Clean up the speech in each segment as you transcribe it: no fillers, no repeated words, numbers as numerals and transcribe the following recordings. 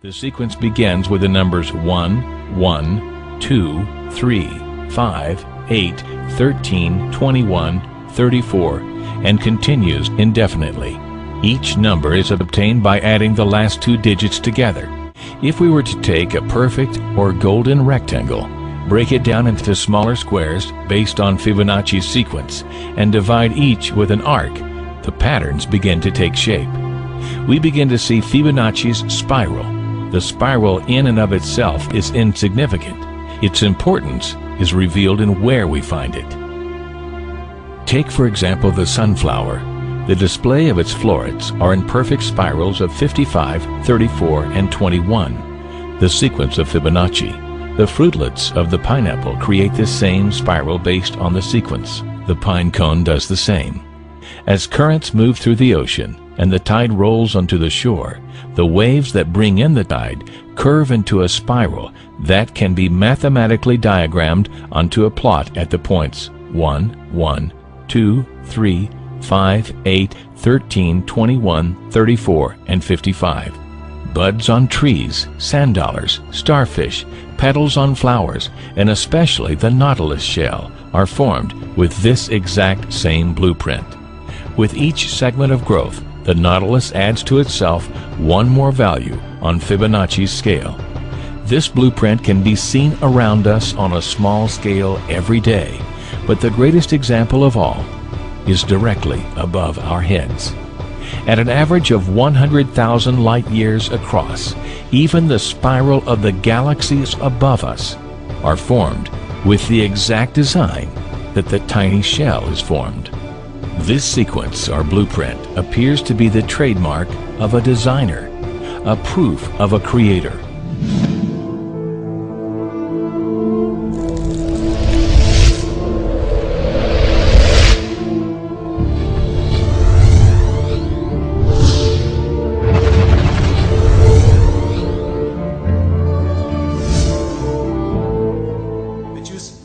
The sequence begins with the numbers 1, 1, 2, 3, 5, 8, 13, 21, 34, and continues indefinitely. Each number is obtained by adding the last two digits together. If we were to take a perfect or golden rectangle, break it down into smaller squares based on Fibonacci's sequence, and divide each with an arc, the patterns begin to take shape. We begin to see Fibonacci's spiral. The spiral in and of itself is insignificant. Its importance is revealed in where we find it. Take, for example, the sunflower. The display of its florets are in perfect spirals of 55, 34, and 21, the sequence of Fibonacci. The fruitlets of the pineapple create the same spiral based on the sequence. The pine cone does the same. As currents move through the ocean and the tide rolls onto the shore, the waves that bring in the tide curve into a spiral that can be mathematically diagrammed onto a plot at the points 1, 1, 2, 3, 5, 8, 13, 21, 34, and 55. Buds on trees, sand dollars, starfish, petals on flowers, and especially the nautilus shell are formed with this exact same blueprint. With each segment of growth, the nautilus adds to itself one more value on Fibonacci's scale. This blueprint can be seen around us on a small scale every day, but the greatest example of all is directly above our heads. At an average of 100,000 light years across, even the spiral of the galaxies above us are formed with the exact design that the tiny shell is formed. This sequence or blueprint appears to be the trademark of a designer, a proof of a creator.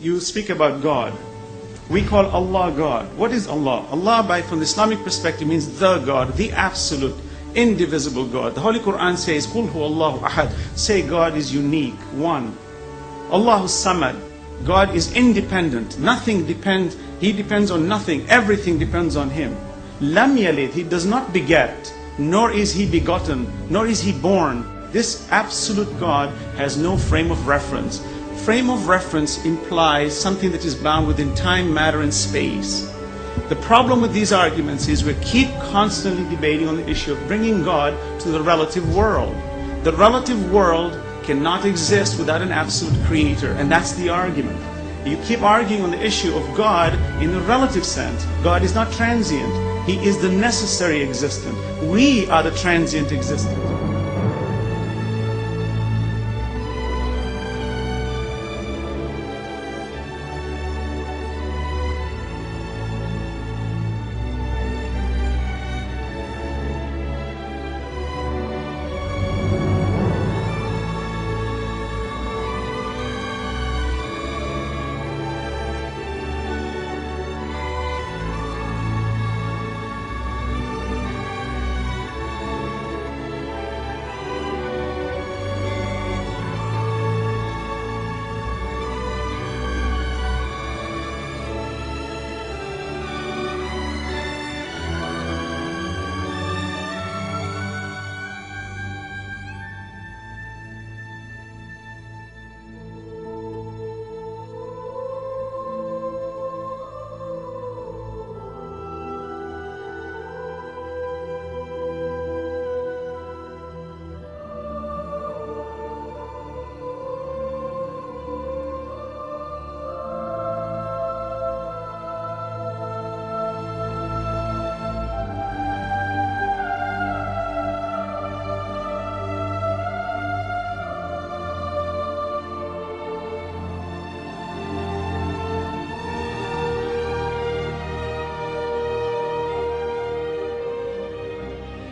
You speak about God. We call Allah God. What is Allah? Allah, from the Islamic perspective, means the God, the absolute, indivisible God. The Holy Quran says, "Qul huwa Allahu ahad." Say God is unique, one. Allahu samad. God is independent. Nothing depends. He depends on nothing. Everything depends on Him. Lam yalid. He does not beget, nor is He begotten, nor is He born. This absolute God has no frame of reference. Frame of reference implies something that is bound within time, matter, and space. The problem with these arguments is we keep constantly debating on the issue of bringing God to the relative world. The relative world cannot exist without an absolute creator, and that's the argument. You keep arguing on the issue of God in the relative sense. God is not transient. He is the necessary existent. We are the transient existent.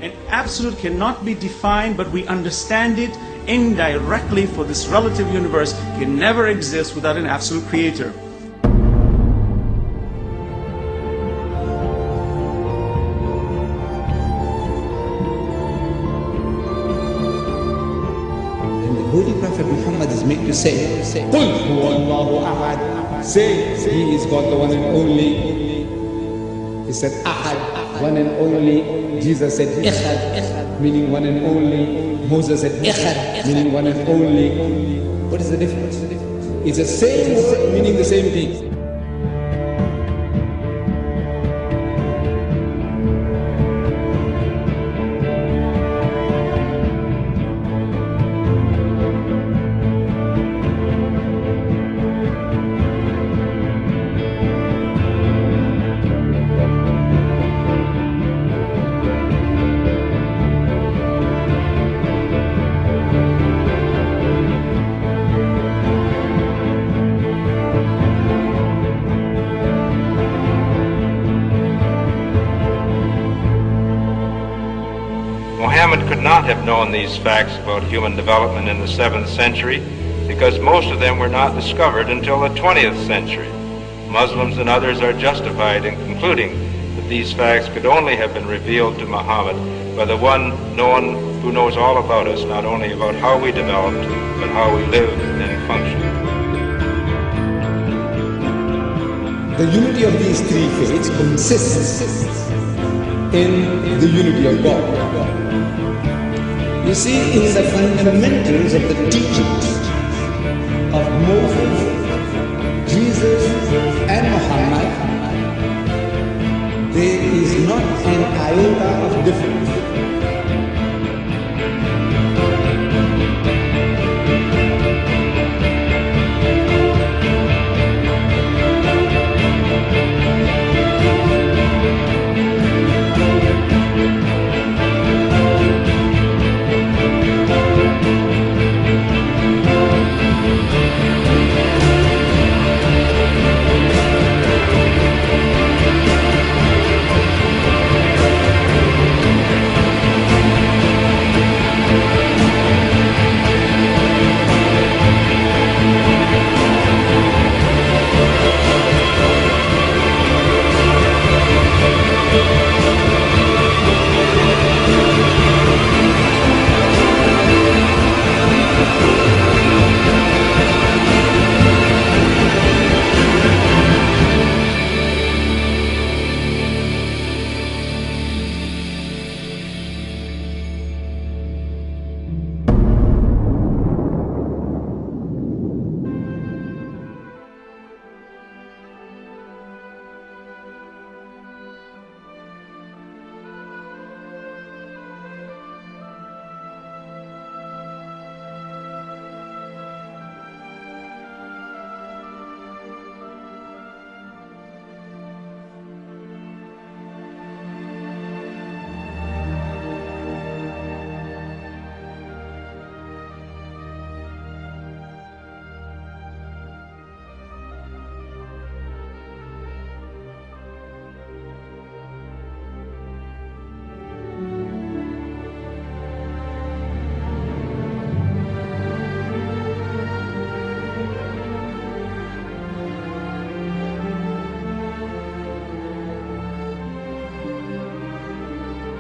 And absolute cannot be defined, but we understand it indirectly, for this relative universe can never exist without an absolute creator. Holy Prophet Muhammad is made to say, قُلْ هُوَ اللَّهُ أَحَدٌ. Say, He is God, the one and only. He said, Ahad, one and only. Jesus said, Echad, meaning one and only. Moses said, Echad, meaning one and only. What is the difference? It's the same word, meaning the same thing. Muhammad could not have known these facts about human development in the 7th century because most of them were not discovered until the 20th century. Muslims and others are justified in concluding that these facts could only have been revealed to Muhammad by the one who knows all about us, not only about how we developed, but how we lived and functioned. The unity of these three faiths consists in the unity of God. You see, in the fundamentals of the teachings of Moses, Jesus, and Muhammad, there is not an iota of difference.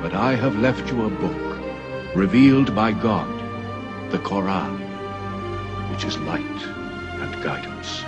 But I have left you a book, revealed by God, the Quran, which is light and guidance.